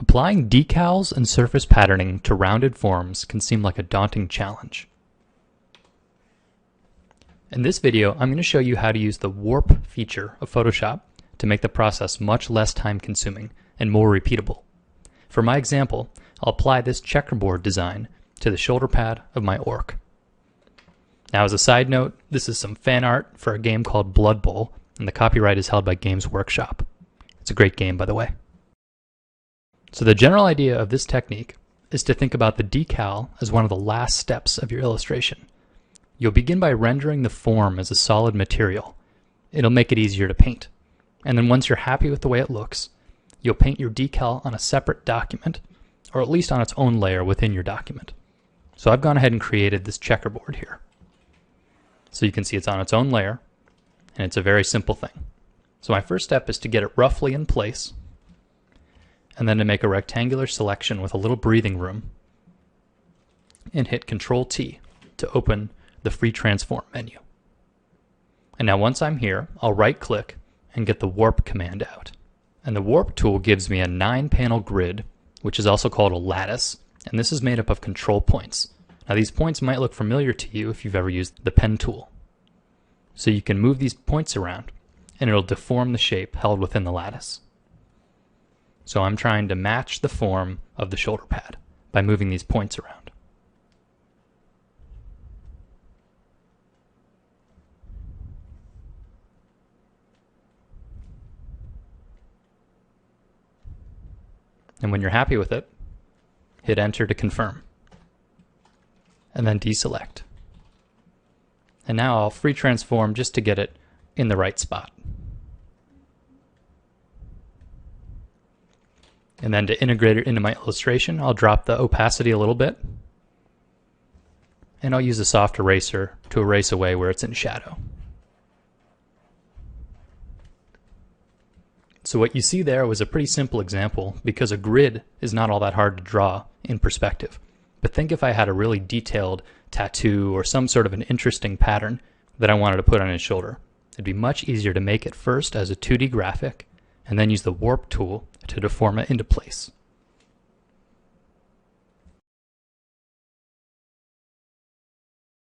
Applying decals and surface patterning to rounded forms can seem like a daunting challenge. In this video, I'm going to show you how to use the warp feature of Photoshop to make the process much less time-consuming and more repeatable. For my example, I'll apply this checkerboard design to the shoulder pad of my orc. Now, as a side note, this is some fan art for a game called Blood Bowl, and the copyright is held by Games Workshop. It's a great game, by the way. So the general idea of this technique is to think about the decal as one of the last steps of your illustration. You'll begin by rendering the form as a solid material. It'll make it easier to paint. And then once you're happy with the way it looks, you'll paint your decal on a separate document, or at least on its own layer within your document. So I've gone ahead and created this checkerboard here. So you can see it's on its own layer, and it's a very simple thing. So my first step is to get it roughly in place, and then to make a rectangular selection with a little breathing room, and hit Ctrl+T to open the Free Transform menu. And now once I'm here, I'll right-click and get the Warp command out. And the Warp tool gives me a 9-panel grid, which is also called a lattice, and this is made up of control points. Now these points might look familiar to you if you've ever used the pen tool. So you can move these points around, and it'll deform the shape held within the lattice. So I'm trying to match the form of the shoulder pad by moving these points around. And when you're happy with it, hit Enter to confirm. And then deselect. And now I'll free transform just to get it in the right spot. And then to integrate it into my illustration, I'll drop the opacity a little bit. And I'll use a soft eraser to erase away where it's in shadow. So what you see there was a pretty simple example because a grid is not all that hard to draw in perspective. But think if I had a really detailed tattoo or some sort of an interesting pattern that I wanted to put on his shoulder. It'd be much easier to make it first as a 2D graphic and then use the warp tool to deform it into place.